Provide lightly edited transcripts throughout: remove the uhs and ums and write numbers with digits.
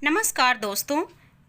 नमस्कार दोस्तों,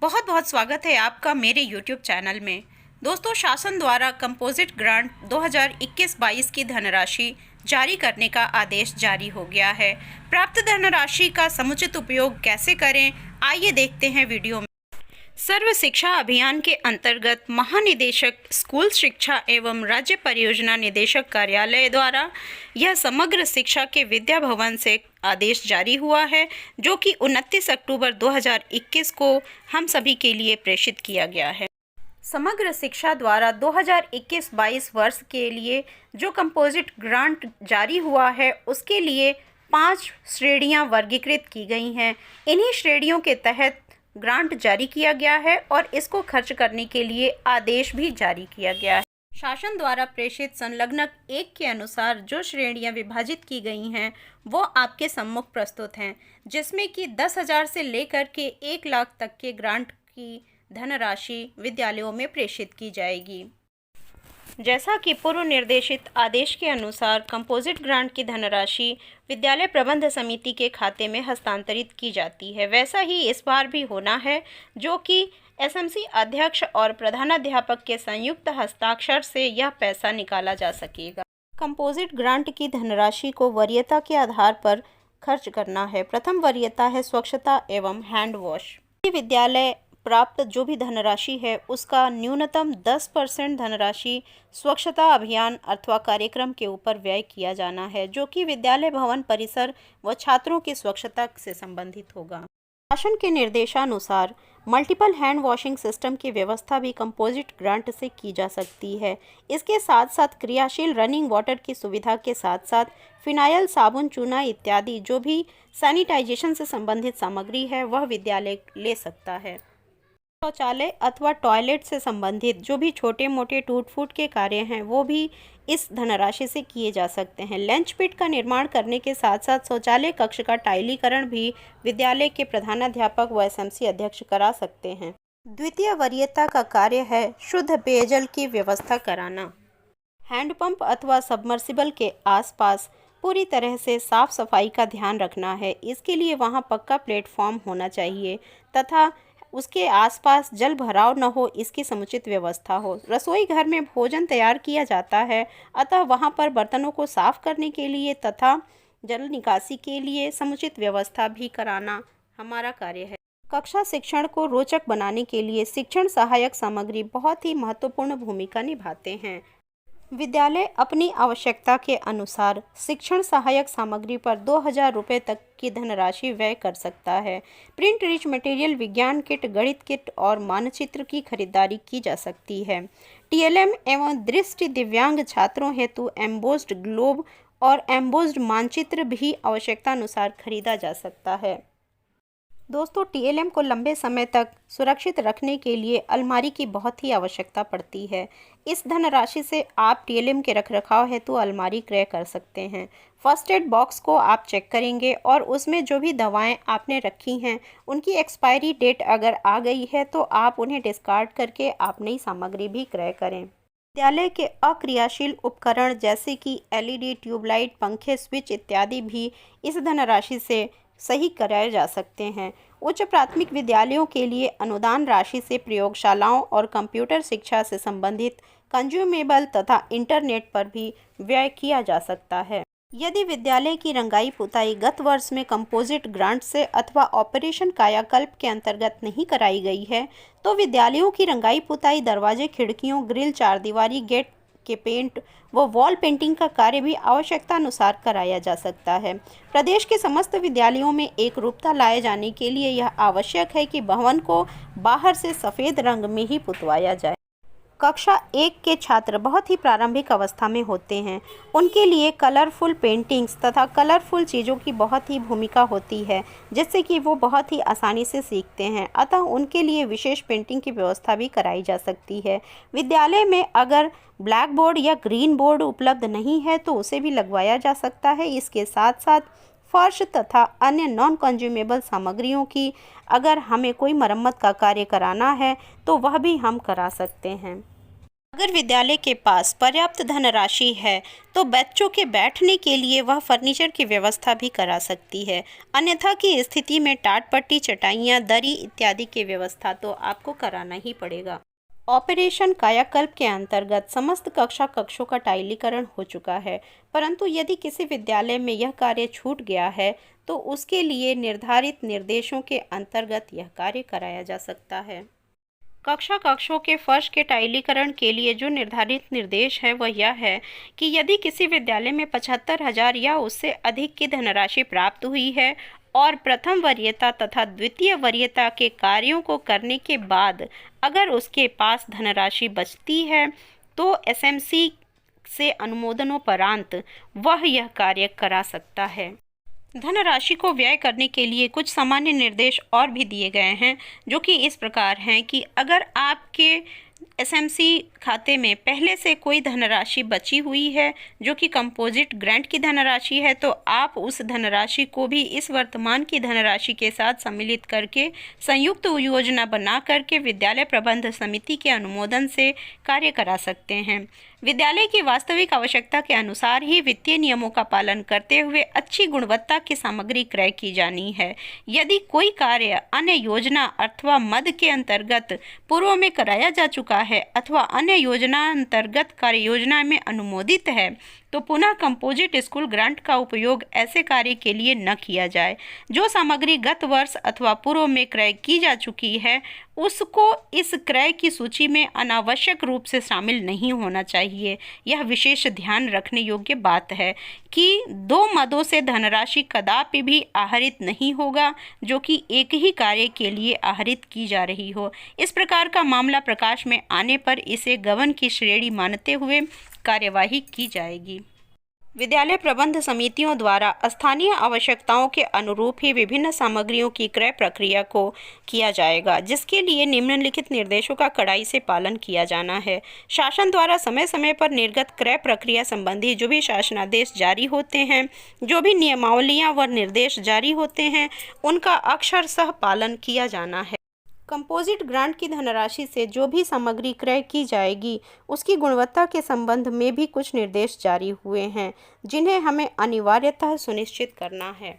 बहुत बहुत स्वागत है आपका मेरे YouTube चैनल में। दोस्तों, शासन द्वारा कंपोजिट ग्रांट 2021-22 की धनराशि जारी करने का आदेश जारी हो गया है। प्राप्त धनराशि का समुचित उपयोग कैसे करें, आइए देखते हैं वीडियो में। सर्व शिक्षा अभियान के अंतर्गत महानिदेशक स्कूल शिक्षा एवं राज्य परियोजना निदेशक कार्यालय द्वारा यह समग्र शिक्षा के विद्या भवन से आदेश जारी हुआ है, जो कि 29 अक्टूबर 2021 को हम सभी के लिए प्रेषित किया गया है। समग्र शिक्षा द्वारा 2021-22 वर्ष के लिए जो कंपोजिट ग्रांट जारी हुआ है, उसके लिए 5 श्रेणियां वर्गीकृत की गई हैं। इन्हीं श्रेणियों के तहत ग्रांट जारी किया गया है और इसको खर्च करने के लिए आदेश भी जारी किया गया है। शासन द्वारा प्रेषित संलग्नक 1 के अनुसार जो श्रेणियां विभाजित की गई हैं वो आपके सम्मुख प्रस्तुत हैं, जिसमें कि 10,000 से लेकर के 1 लाख तक के ग्रांट की धनराशि विद्यालयों में प्रेषित की जाएगी। जैसा कि पूर्व निर्देशित आदेश के अनुसार कंपोजिट ग्रांट की धनराशि विद्यालय प्रबंध समिति के खाते में हस्तांतरित की जाती है, वैसा ही इस बार भी होना है, जो कि एसएमसी अध्यक्ष और प्रधानाध्यापक के संयुक्त हस्ताक्षर से यह पैसा निकाला जा सकेगा। कंपोजिट ग्रांट की धनराशि को वरीयता के आधार पर खर्च करना है। प्रथम वरीयता है स्वच्छता एवं हैंड वॉश। विद्यालय प्राप्त जो भी धनराशि है उसका न्यूनतम 10% धनराशि स्वच्छता अभियान अथवा कार्यक्रम के ऊपर व्यय किया जाना है, जो कि विद्यालय भवन परिसर व छात्रों की स्वच्छता से संबंधित होगा। शासन के निर्देशानुसार मल्टीपल हैंड वॉशिंग सिस्टम की व्यवस्था भी कंपोजिट ग्रांट से की जा सकती है। इसके साथ साथ क्रियाशील रनिंग वाटर की सुविधा के साथ साथ फिनाइल, साबुन, चूना इत्यादि जो भी सैनिटाइजेशन से संबंधित सामग्री है वह विद्यालय ले सकता है। शौचालय अथवा टॉयलेट से संबंधित जो भी छोटे मोटे टूट फूट के कार्य हैं वो भी इस धनराशि से किए जा सकते हैं। लंच पिट का निर्माण करने के साथ साथ शौचालय कक्ष का टाइलीकरण भी विद्यालय के प्रधानाध्यापक व एसएमसी अध्यक्ष करा सकते हैं। द्वितीय वरीयता का कार्य है शुद्ध पेयजल की व्यवस्था कराना। हैंडपंप अथवा सबमर्सिबल के आसपास पूरी तरह से साफ सफाई का ध्यान रखना है। इसके लिए वहां पक्का प्लेटफॉर्म होना चाहिए तथा उसके आसपास जल भराव न हो, इसकी समुचित व्यवस्था हो। रसोई घर में भोजन तैयार किया जाता है, अतः वहां पर बर्तनों को साफ करने के लिए तथा जल निकासी के लिए समुचित व्यवस्था भी कराना हमारा कार्य है। कक्षा शिक्षण को रोचक बनाने के लिए शिक्षण सहायक सामग्री बहुत ही महत्वपूर्ण भूमिका निभाते हैं। विद्यालय अपनी आवश्यकता के अनुसार शिक्षण सहायक सामग्री पर 2,000 रुपये तक की धनराशि व्यय कर सकता है। प्रिंट रिच मटेरियल, विज्ञान किट, गणित किट और मानचित्र की खरीदारी की जा सकती है। टीएलएम एवं दृष्टि दिव्यांग छात्रों हेतु एम्बोस्ड ग्लोब और एम्बोस्ड मानचित्र भी आवश्यकता अनुसार खरीदा जा सकता है। दोस्तों, टीएलएम को लंबे समय तक सुरक्षित रखने के लिए अलमारी की बहुत ही आवश्यकता पड़ती है। इस धनराशि से आप टीएलएम के रखरखाव हेतु अलमारी क्रय कर सकते हैं। फर्स्ट एड बॉक्स को आप चेक करेंगे और उसमें जो भी दवाएं आपने रखी हैं उनकी एक्सपायरी डेट अगर आ गई है तो आप उन्हें डिस्कार्ड करके आप नई सामग्री भी क्रय करें। विद्यालय के अक्रियाशील उपकरण जैसे कि एलईडी, ट्यूबलाइट, पंखे, स्विच इत्यादि भी इस धनराशि से सही कराए जा सकते हैं। उच्च प्राथमिक विद्यालयों के लिए अनुदान राशि से प्रयोगशालाओं और कंप्यूटर शिक्षा से संबंधित कंज्यूमेबल तथा इंटरनेट पर भी व्यय किया जा सकता है। यदि विद्यालय की रंगाई पुताई गत वर्ष में कंपोजिट ग्रांट से अथवा ऑपरेशन कायाकल्प के अंतर्गत नहीं कराई गई है तो विद्यालयों की रंगाई पुताई, दरवाजे, खिड़कियों, ग्रिल, चारदीवारी, गेट के पेंट व वॉल पेंटिंग का कार्य भी आवश्यकता अनुसार कराया जा सकता है। प्रदेश के समस्त विद्यालयों में एक रूपता लाए जाने के लिए यह आवश्यक है कि भवन को बाहर से सफ़ेद रंग में ही पुतवाया जाए। कक्षा 1 के छात्र बहुत ही प्रारंभिक अवस्था में होते हैं। उनके लिए कलरफुल पेंटिंग्स तथा कलरफुल चीज़ों की बहुत ही भूमिका होती है, जिससे कि वो बहुत ही आसानी से सीखते हैं। अतः उनके लिए विशेष पेंटिंग की व्यवस्था भी कराई जा सकती है। विद्यालय में अगर ब्लैक बोर्ड या ग्रीन बोर्ड उपलब्ध नहीं है तो उसे भी लगवाया जा सकता है। इसके साथ साथ फर्श तथा अन्य नॉन कंज्यूमेबल सामग्रियों की अगर हमें कोई मरम्मत का कार्य कराना है तो वह भी हम करा सकते हैं। अगर विद्यालय के पास पर्याप्त धनराशि है तो बच्चों के बैठने के लिए वह फर्नीचर की व्यवस्था भी करा सकती है। अन्यथा की स्थिति में टाट पट्टी, चटाइयाँ, दरी इत्यादि की व्यवस्था तो आपको कराना ही पड़ेगा। ऑपरेशन कायाकल्प के अंतर्गत समस्त कक्षों का टाइलीकरण हो चुका है, परंतु यदि किसी विद्यालय में यह कार्य छूट गया है तो उसके लिए निर्धारित निर्देशों के अंतर्गत यह कार्य कराया जा सकता है। कक्षों के फर्श के टाइलीकरण के लिए जो निर्धारित निर्देश है वह यह है कि यदि किसी विद्यालय में 75,000 या उससे अधिक की धनराशि प्राप्त हुई है और प्रथम वरीयता तथा द्वितीय वरीयता के कार्यों को करने के बाद अगर उसके पास धनराशि बचती है तो एसएमसी से अनुमोदनोपरांत वह यह कार्य करा सकता है। धनराशि को व्यय करने के लिए कुछ सामान्य निर्देश और भी दिए गए हैं, जो कि इस प्रकार हैं कि अगर आपके एसएमसी खाते में पहले से कोई धनराशि बची हुई है जो कि कंपोजिट ग्रांट की धनराशि है, तो आप उस धनराशि को भी इस वर्तमान की धनराशि के साथ सम्मिलित करके संयुक्त योजना बना करके विद्यालय प्रबंध समिति के अनुमोदन से कार्य करा सकते हैं। विद्यालय की वास्तविक आवश्यकता के अनुसार ही वित्तीय नियमों का पालन करते हुए अच्छी गुणवत्ता की सामग्री क्रय की जानी है। यदि कोई कार्य अन्य योजना अथवा मद के अंतर्गत पूर्व में कराया जा चुका है अथवा अन्य योजना अंतर्गत कार्य योजना में अनुमोदित है तो पुनः कंपोजिट स्कूल ग्रांट का उपयोग ऐसे कार्य के लिए न किया जाए। जो सामग्री गत वर्ष अथवा पूर्व में क्रय की जा चुकी है उसको इस क्रय की सूची में अनावश्यक रूप से शामिल नहीं होना चाहिए। यह विशेष ध्यान रखने योग्य बात है कि दो मदों से धनराशि कदापि भी आहरित नहीं होगा जो कि एक ही कार्य के लिए आहरित की जा रही हो। इस प्रकार का मामला प्रकाश में आने पर इसे गबन की श्रेणी मानते हुए कार्यवाही की जाएगी। विद्यालय प्रबंध समितियों द्वारा स्थानीय आवश्यकताओं के अनुरूप ही विभिन्न सामग्रियों की क्रय प्रक्रिया को किया जाएगा, जिसके लिए निम्नलिखित निर्देशों का कड़ाई से पालन किया जाना है। शासन द्वारा समय समय पर निर्गत क्रय प्रक्रिया संबंधी जो भी शासनादेश जारी होते हैं, जो भी नियमावलियां व निर्देश जारी होते हैं, उनका अक्षरशः पालन किया जाना है। कंपोजिट ग्रांट की धनराशि से जो भी सामग्री क्रय की जाएगी उसकी गुणवत्ता के संबंध में भी कुछ निर्देश जारी हुए हैं, जिन्हें हमें अनिवार्यतः सुनिश्चित करना है।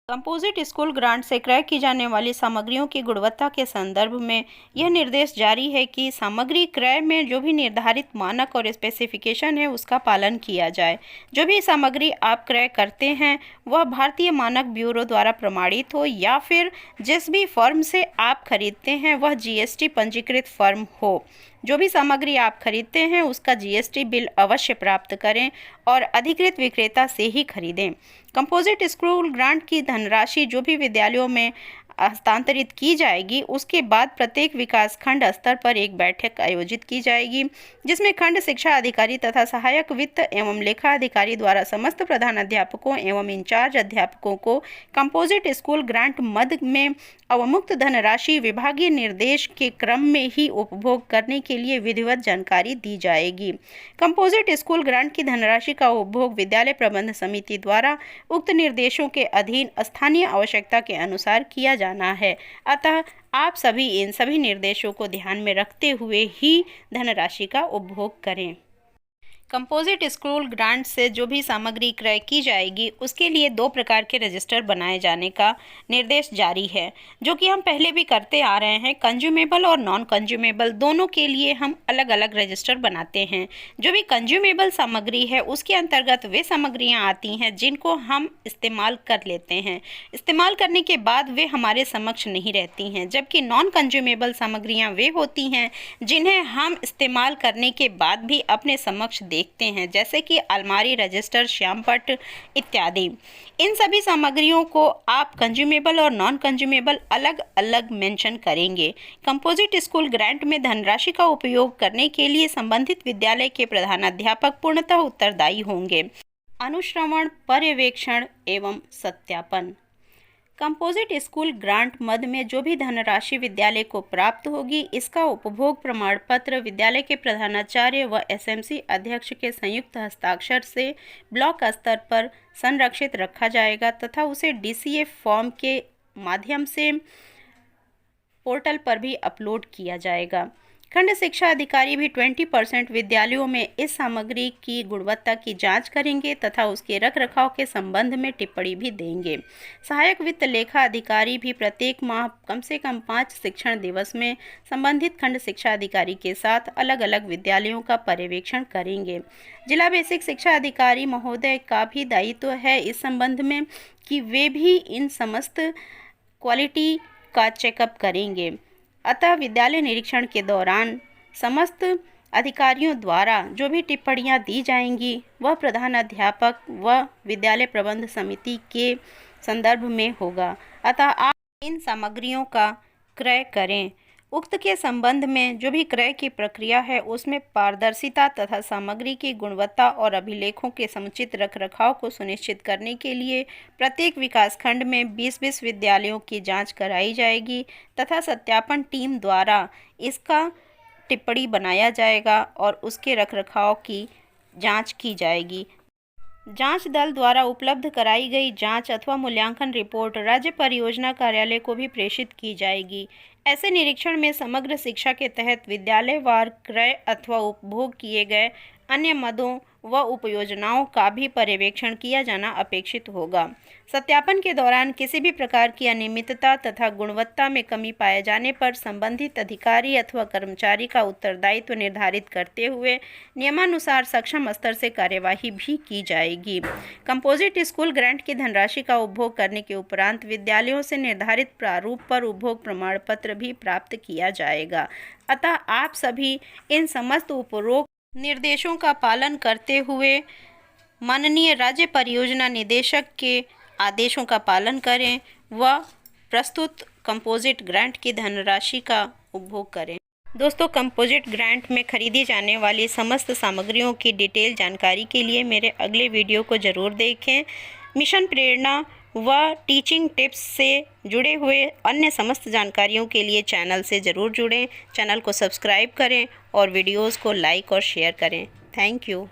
कंपोजिट स्कूल ग्रांट से क्रय की जाने वाली सामग्रियों की गुणवत्ता के संदर्भ में यह निर्देश जारी है कि सामग्री क्रय में जो भी निर्धारित मानक और स्पेसिफिकेशन है उसका पालन किया जाए। जो भी सामग्री आप क्रय करते हैं वह भारतीय मानक ब्यूरो द्वारा प्रमाणित हो या फिर जिस भी फर्म से आप खरीदते हैं वह जीएसटी पंजीकृत फर्म हो। जो भी सामग्री आप खरीदते हैं उसका जीएसटी बिल अवश्य प्राप्त करें और अधिकृत विक्रेता से ही खरीदें। कंपोजिट स्कूल ग्रांट की धनराशि जो भी विद्यालयों में हस्तांतरित की जाएगी उसके बाद प्रत्येक विकास खंड स्तर पर एक बैठक आयोजित की जाएगी, जिसमें खंड शिक्षा अधिकारी तथा सहायक वित्त एवं लेखा अधिकारी द्वारा समस्त प्रधानाध्यापकों एवं इंचार्ज अध्यापकों को कंपोजिट स्कूल ग्रांट मद में अवमुक्त धनराशि विभागीय निर्देश के क्रम में ही उपभोग करने के लिए विधिवत जानकारी दी जाएगी। कंपोजिट स्कूल ग्रांट की धनराशि का उपभोग विद्यालय प्रबंध समिति द्वारा उक्त निर्देशों के अधीन स्थानीय आवश्यकता के अनुसार किया जाना है। अतः आप सभी इन सभी निर्देशों को ध्यान में रखते हुए ही धनराशि का उपभोग करें। कंपोजिट स्कूल ग्रांट से जो भी सामग्री क्रय की जाएगी उसके लिए 2 प्रकार के रजिस्टर बनाए जाने का निर्देश जारी है, जो कि हम पहले भी करते आ रहे हैं। कंज्यूमेबल और नॉन कंज्यूमेबल दोनों के लिए हम अलग अलग रजिस्टर बनाते हैं। जो भी कंज्यूमेबल सामग्री है उसके अंतर्गत वे सामग्रियां आती हैं जिनको हम इस्तेमाल कर लेते हैं। इस्तेमाल करने के बाद वे हमारे समक्ष नहीं रहती हैं, जबकि नॉन कंज्यूमेबल सामग्रियाँ वे होती हैं जिन्हें हम इस्तेमाल करने के बाद भी अपने समक्ष देखते हैं, जैसे कि अलमारी, रजिस्टर, श्यामपट्ट इत्यादि। इन सभी सामग्रियों को आप कंज्यूमेबल और नॉन कंज्यूमेबल अलग अलग मेंशन करेंगे। कंपोजिट स्कूल ग्रांट में धनराशि का उपयोग करने के लिए संबंधित विद्यालय के प्रधानाध्यापक पूर्णतः उत्तरदायी होंगे। अनुश्रवण, पर्यवेक्षण एवं सत्यापन। कंपोजिट स्कूल ग्रांट मद में जो भी धनराशि विद्यालय को प्राप्त होगी इसका उपभोग प्रमाण पत्र विद्यालय के प्रधानाचार्य व एसएमसी अध्यक्ष के संयुक्त हस्ताक्षर से ब्लॉक स्तर पर संरक्षित रखा जाएगा तथा उसे डीसीए फॉर्म के माध्यम से पोर्टल पर भी अपलोड किया जाएगा। खंड शिक्षा अधिकारी भी 20% विद्यालयों में इस सामग्री की गुणवत्ता की जांच करेंगे तथा उसके रखरखाव के संबंध में टिप्पणी भी देंगे। सहायक वित्त लेखा अधिकारी भी प्रत्येक माह कम से कम 5 शिक्षण दिवस में संबंधित खंड शिक्षा अधिकारी के साथ अलग अलग विद्यालयों का पर्यवेक्षण करेंगे। जिला बेसिक शिक्षा अधिकारी महोदय का भी दायित्व है इस संबंध में कि वे भी इन समस्त क्वालिटी का चेकअप करेंगे। अतः विद्यालय निरीक्षण के दौरान समस्त अधिकारियों द्वारा जो भी टिप्पणियां दी जाएंगी वह प्रधानाध्यापक व विद्यालय प्रबंध समिति के संदर्भ में होगा। अतः आप इन सामग्रियों का क्रय करें। उक्त के संबंध में जो भी क्रय की प्रक्रिया है उसमें पारदर्शिता तथा सामग्री की गुणवत्ता और अभिलेखों के समुचित रखरखाव को सुनिश्चित करने के लिए प्रत्येक विकासखंड में 20-20 विद्यालयों की जांच कराई जाएगी तथा सत्यापन टीम द्वारा इसका टिप्पणी बनाया जाएगा और उसके रखरखाव की जांच की जाएगी। जांच दल द्वारा उपलब्ध कराई गई जांच अथवा मूल्यांकन रिपोर्ट राज्य परियोजना कार्यालय को भी प्रेषित की जाएगी। ऐसे निरीक्षण में समग्र शिक्षा के तहत विद्यालयवार क्रय अथवा उपभोग किए गए अन्य मदों व उपयोजनाओं का भी पर्यवेक्षण किया जाना अपेक्षित होगा। सत्यापन के दौरान किसी भी प्रकार की अनियमितता तथा गुणवत्ता में कमी पाए जाने पर संबंधित अधिकारी अथवा कर्मचारी का उत्तरदायित्व निर्धारित करते हुए नियमानुसार सक्षम स्तर से कार्यवाही भी की जाएगी। कंपोजिट स्कूल ग्रांट की धनराशि का उपभोग करने के उपरांत विद्यालयों से निर्धारित प्रारूप पर उपभोग प्रमाण पत्र भी प्राप्त किया जाएगा। अतः आप सभी इन समस्त उपरोक्त निर्देशों का पालन करते हुए माननीय राज्य परियोजना निदेशक के आदेशों का पालन करें व प्रस्तुत कंपोजिट ग्रांट की धनराशि का उपभोग करें। दोस्तों, कंपोजिट ग्रांट में खरीदी जाने वाली समस्त सामग्रियों की डिटेल जानकारी के लिए मेरे अगले वीडियो को ज़रूर देखें। मिशन प्रेरणा व टीचिंग टिप्स से जुड़े हुए अन्य समस्त जानकारियों के लिए चैनल से ज़रूर जुड़ें। चैनल को सब्सक्राइब करें और वीडियोज़ को लाइक और शेयर करें। Thank you.